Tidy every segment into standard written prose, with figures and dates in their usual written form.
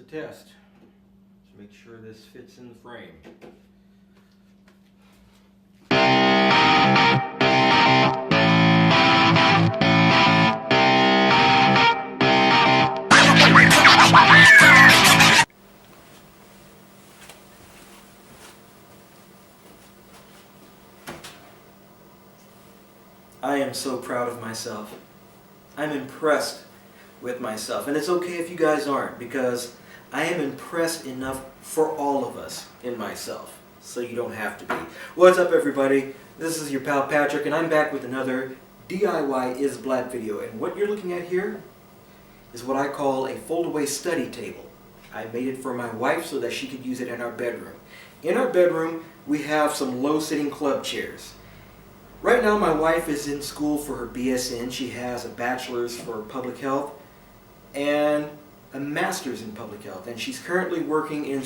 a test to make sure this fits in the frame. I am so proud of myself. I'm impressed with myself. And it's okay if you guys aren't, because I am impressed enough for all of us in myself. So you don't have to be. What's up, everybody? This is your pal Patrick, and I'm back with another DIY IZBLAB video. And what you're looking at here is what I call a fold-away study table. I made it for my wife so that she could use it in our bedroom. In our bedroom, we have some low-sitting club chairs. Right now, my wife is in school for her BSN. She has a bachelor's for public health and a master's in public health. And she's currently working in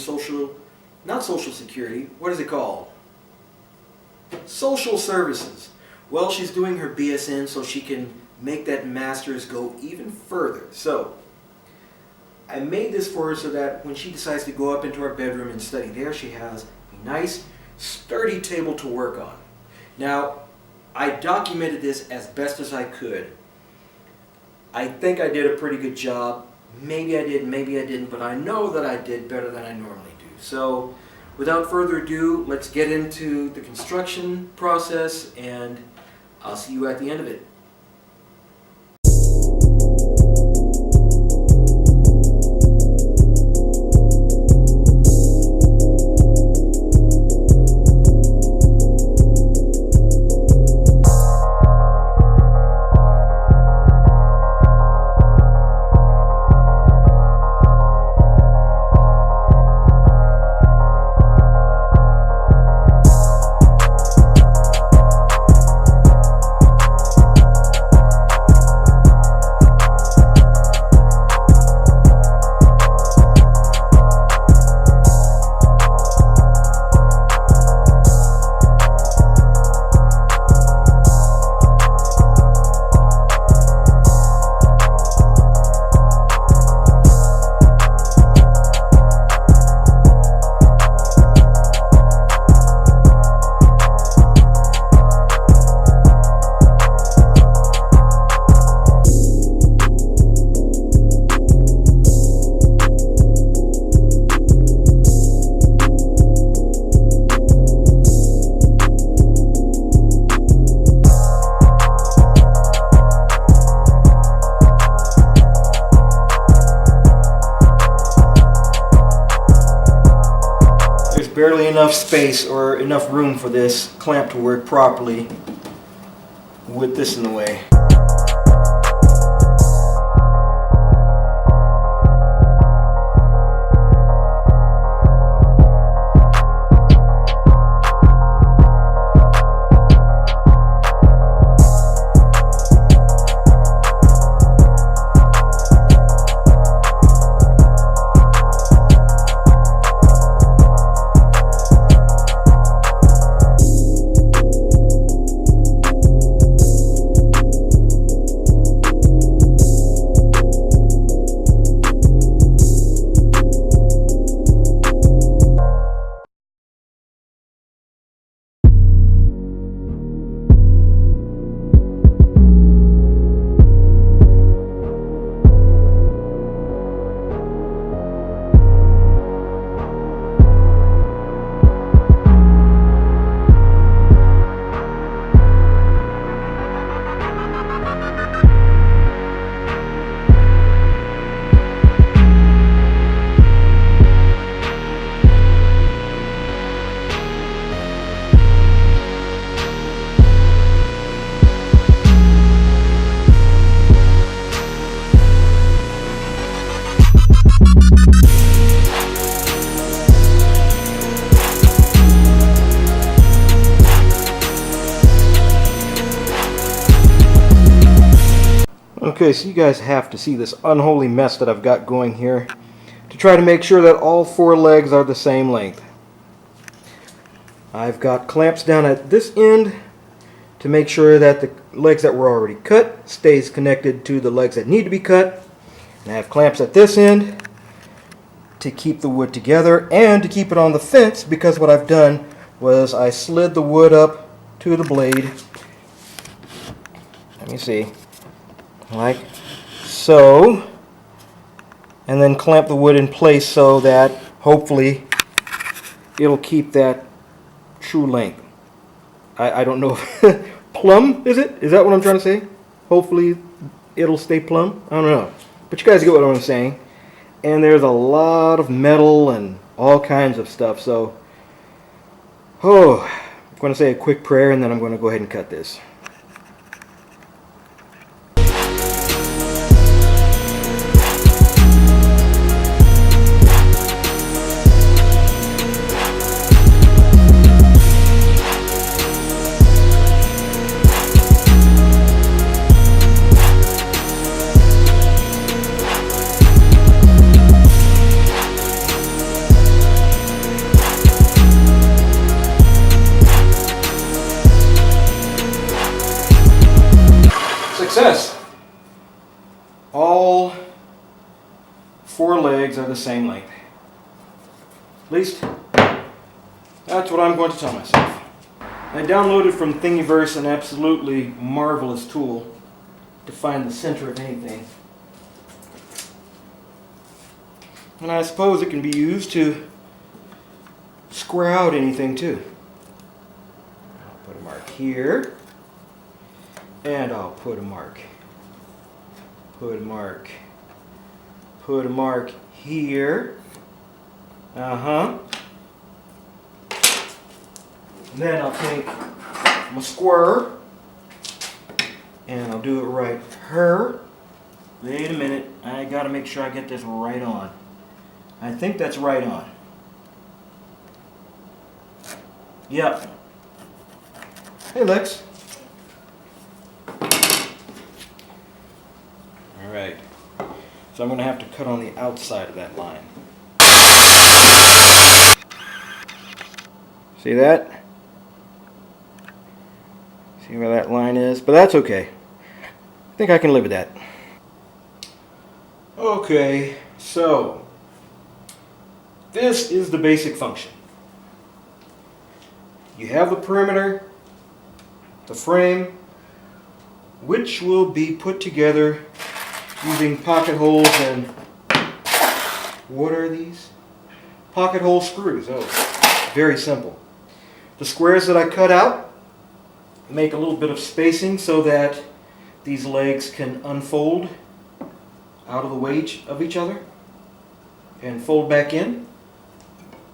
not social security, what is it called? Social services. Well, she's doing her BSN so she can make that master's go even further. So, I made this for her so that when she decides to go up into our bedroom and study there, she has a nice, sturdy table to work on. Now, I documented this as best as I could. I think I did a pretty good job. Maybe I did, maybe I didn't, but I know that I did better than I normally do. So, without further ado, let's get into the construction process, and I'll see you at the end of it. Barely enough space or enough room for this clamp to work properly with this in the way. Okay, so you guys have to see this unholy mess that I've got going here to try to make sure that all four legs are the same length. I've got clamps down at this end to make sure that the legs that were already cut stays connected to the legs that need to be cut. And I have clamps at this end to keep the wood together and to keep it on the fence, because what I've done was I slid the wood up to the blade. Let me see. Like so. And then clamp the wood in place so that hopefully it'll keep that true length. I don't know if plumb, is it? Is that what I'm trying to say? Hopefully it'll stay plumb. I don't know. But you guys get what I'm saying. And there's a lot of metal and all kinds of stuff. So, I'm going to say a quick prayer and then I'm going to go ahead and cut this. Success! All 4 legs are the same length. At least, that's what I'm going to tell myself. I downloaded from Thingiverse an absolutely marvelous tool to find the center of anything. And I suppose it can be used to square out anything too. I'll put a mark here. And I'll put a mark here. And then I'll take my square and I'll do it right here. Wait a minute, I gotta make sure I get this right on. I think that's right on. Yep. Hey Lex. Alright, so I'm going to have to cut on the outside of that line. See that? See where that line is? But that's okay. I think I can live with that. Okay, so this is the basic function. You have the perimeter, the frame, which will be put together using pocket holes and, what are these? Pocket hole screws. Oh, very simple. The squares that I cut out make a little bit of spacing so that these legs can unfold out of the way of each other and fold back in.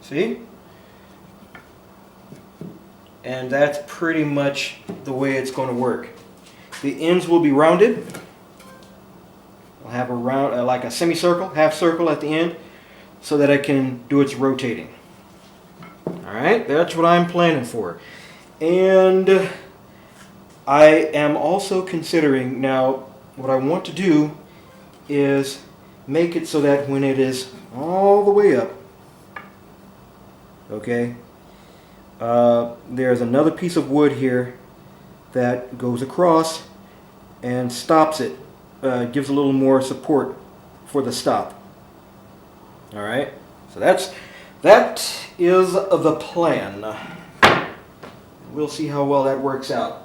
See? And that's pretty much the way it's going to work. The ends will be rounded. I'll have a round, like a semicircle, half circle at the end, so that I can do its rotating. Alright, that's what I'm planning for. And I am also considering, now, what I want to do is make it so that when it is all the way up, okay, there's another piece of wood here that goes across and stops it, gives a little more support for the stop. Alright, so that is the plan. We'll see how well that works out.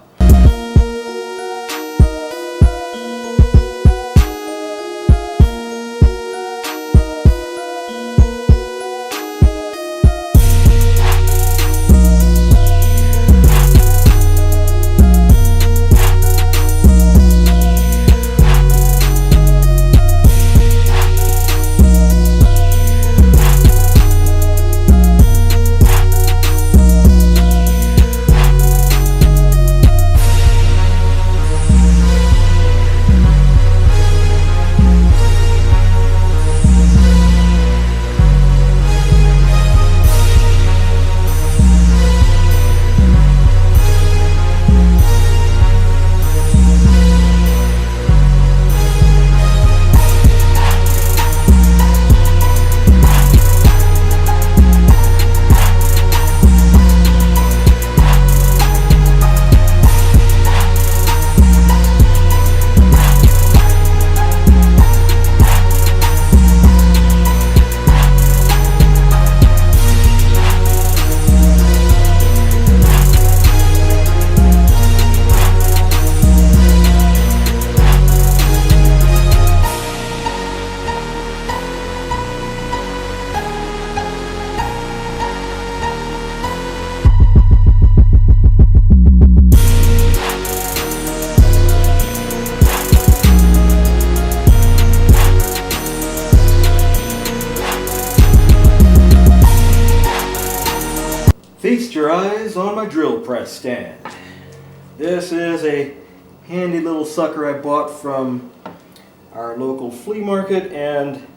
my drill press stand. This is a handy little sucker I bought from our local flea market, and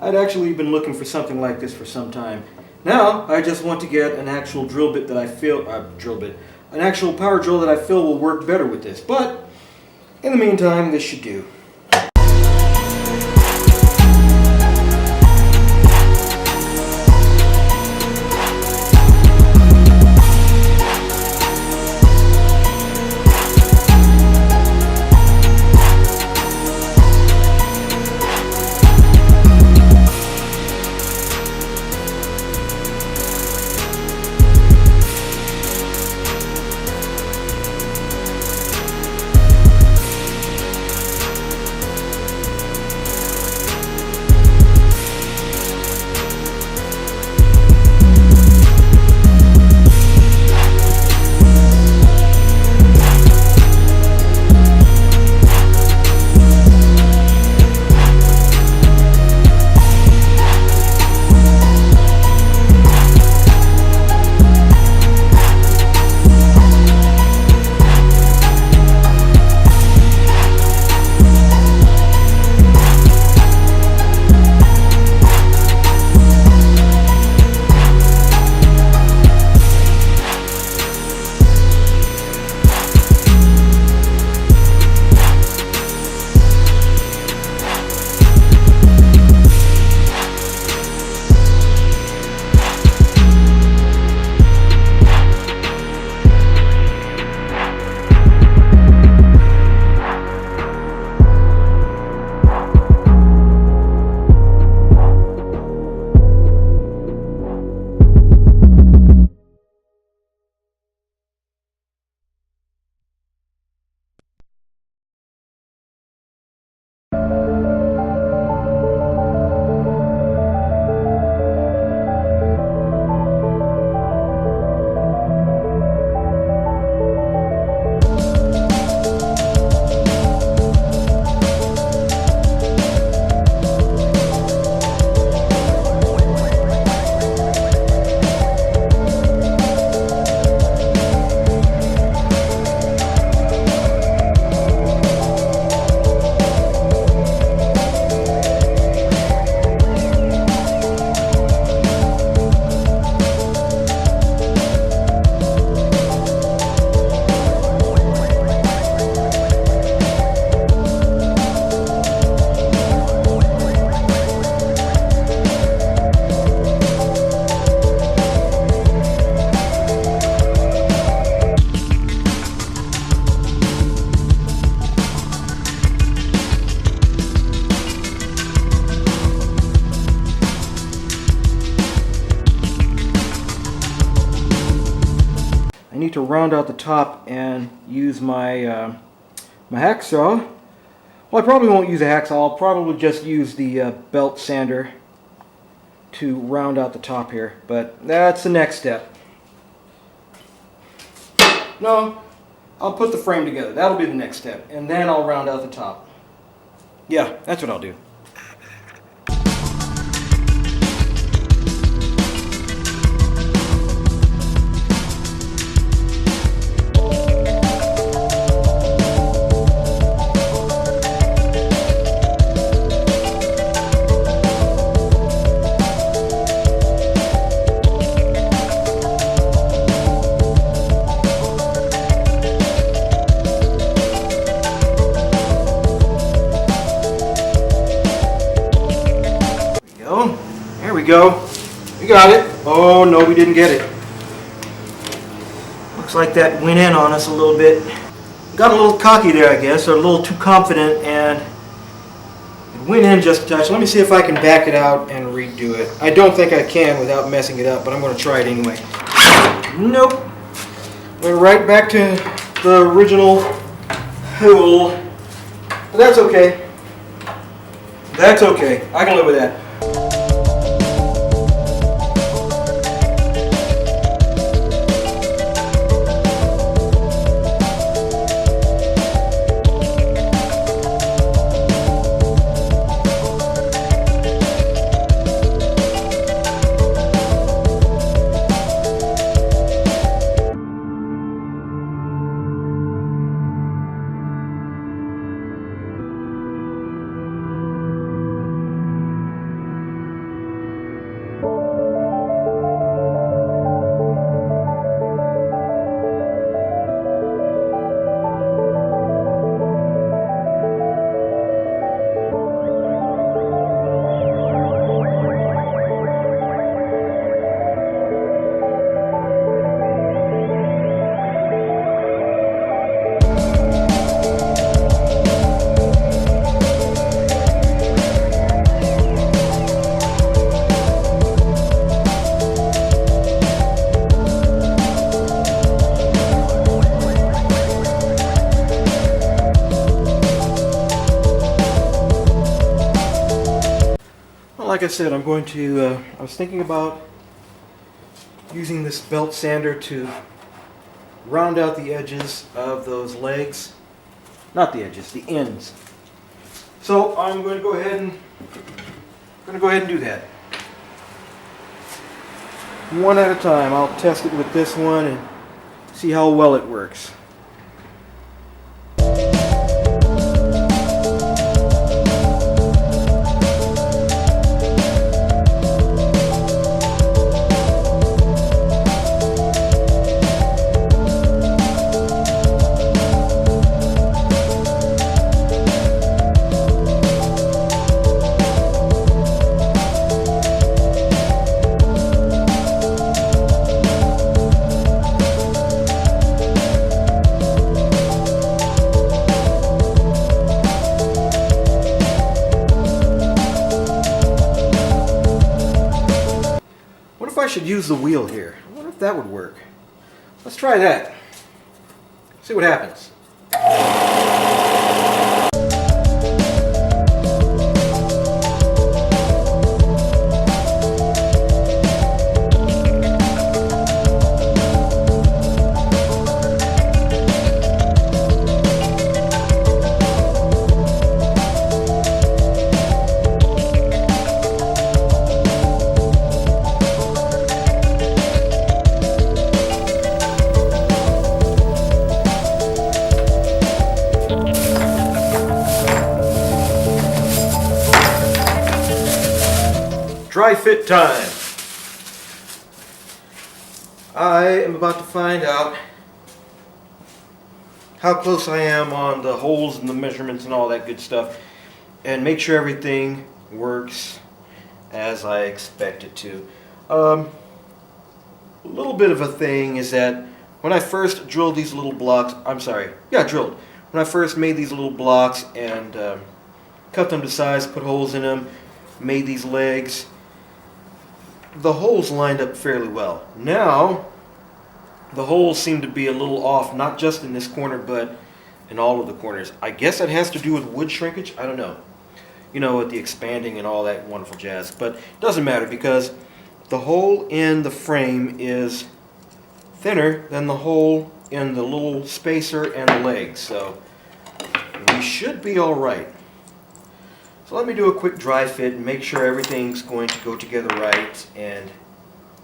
I'd actually been looking for something like this for some time. Now I just want to get an actual drill bit that I feel an actual power drill that I feel will work better with this. But in the meantime, this should do. To round out the top and use my my hacksaw. Well, I probably won't use a hacksaw. I'll probably just use the belt sander to round out the top here, but that's the next step. No, I'll put the frame together. That'll be the next step, and then I'll round out the top. Yeah, that's what I'll do. There we go. We got it. Oh no, we didn't get it. Looks like that went in on us a little bit. Got a little cocky there, I guess, or a little too confident, and it went in just a touch. Let me see if I can back it out and redo it. I don't think I can without messing it up, but I'm going to try it anyway. Nope. Went right back to the original hole. But that's okay. That's okay. I can live with that. like I said, I'm going to, I was thinking about using this belt sander to round out the edges of those legs. Not the edges, the ends. So I'm going to go ahead and do that. One at a time. I'll test it with this one and see how well it works. I should use the wheel here. I wonder if that would work. Let's try that. See what happens. Dry fit time. I am about to find out how close I am on the holes and the measurements and all that good stuff, and make sure everything works as I expect it to. A little bit of a thing is that when I first drilled these little blocks, when I first made these little blocks and cut them to size, put holes in them, made these legs, the holes lined up fairly well. Now, the holes seem to be a little off, not just in this corner, but in all of the corners. I guess that has to do with wood shrinkage. I don't know. You know, with the expanding and all that wonderful jazz. But it doesn't matter because the hole in the frame is thinner than the hole in the little spacer and the legs. So we should be all right. So let me do a quick dry fit and make sure everything's going to go together right and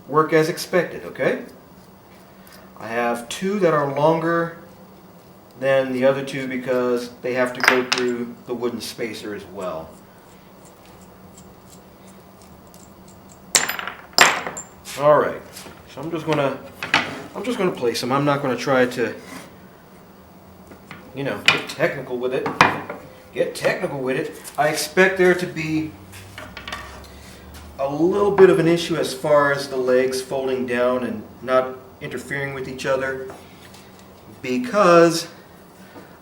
work as expected, okay? I have two that are longer than the other two because they have to go through the wooden spacer as well. All right, so I'm just gonna place them. I'm not gonna try to, you know, get technical with it. I expect there to be a little bit of an issue as far as the legs folding down and not interfering with each other because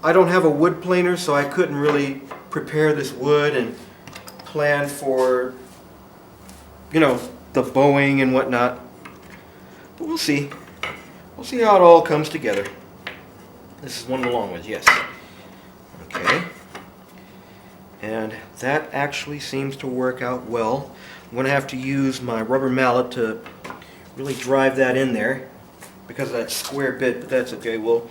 I don't have a wood planer, so I couldn't really prepare this wood and plan for, you know, the bowing and whatnot. But we'll see. We'll see how it all comes together. This is one of the long ones, yes. Okay. And that actually seems to work out well. I'm going to have to use my rubber mallet to really drive that in there because of that square bit, but that's okay. We'll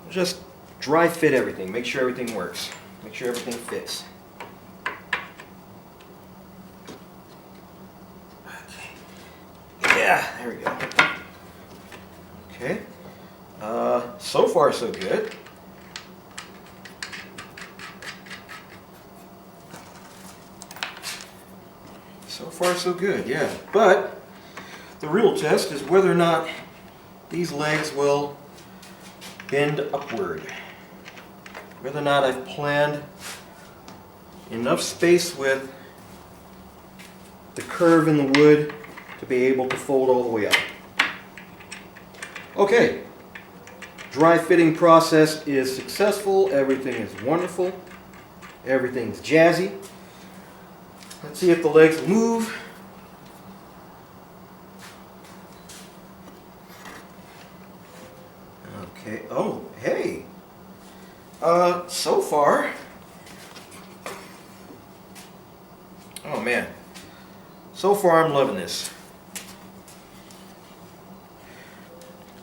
just dry fit everything, make sure everything works, make sure everything fits. Okay. Yeah, there we go. Okay. So far so good. So far so good, yeah. But the real test is whether or not these legs will bend upward. Whether or not I've planned enough space with the curve in the wood to be able to fold all the way up. Okay, dry fitting process is successful. Everything is wonderful. Everything's jazzy. Let's see if the legs move. Okay. Oh, hey. So far, Oh man, so far I'm loving this.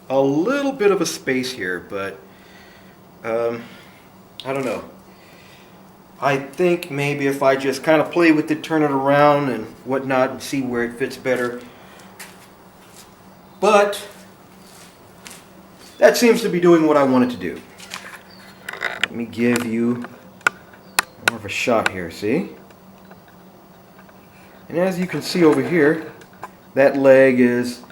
A little bit of a space here, but I don't know. I think maybe if I just kind of play with it, turn it around and whatnot, and see where it fits better. But that seems to be doing what I want it to do. Let me give you more of a shot here, see? And as you can see over here, that leg is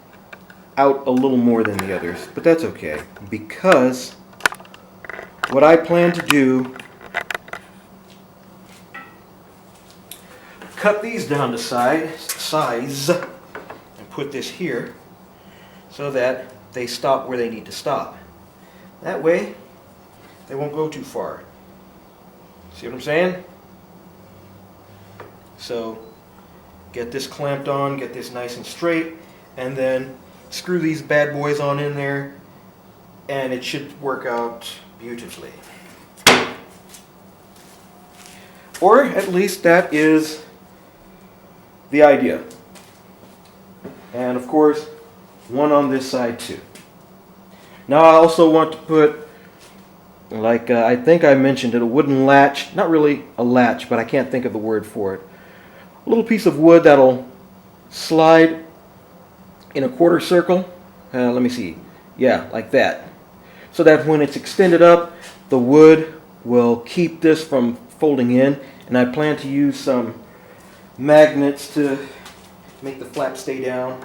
out a little more than the others, but that's okay, because what I plan to do, cut these down to size and put this here so that they stop where they need to stop. That way they won't go too far. See what I'm saying? So get this clamped on, get this nice and straight, and then screw these bad boys on in there, and it should work out beautifully. Or at least that is the idea. And of course, one on this side too. Now I also want to put, like I think I mentioned it, a wooden latch. Not really a latch, but I can't think of the word for it. A little piece of wood that'll slide in a quarter circle. Let me see. Yeah, like that. So that when it's extended up, the wood will keep this from folding in. And I plan to use some magnets to make the flap stay down.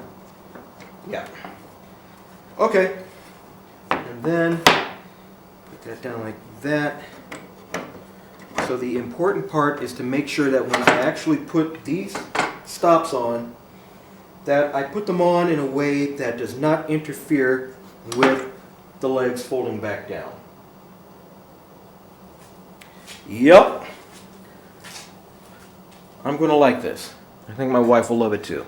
Yeah. Okay. And then put that down like that. So the important part is to make sure that when I actually put these stops on, that I put them on in a way that does not interfere with the legs folding back down. Yep. I'm going to like this. I think my wife will love it too.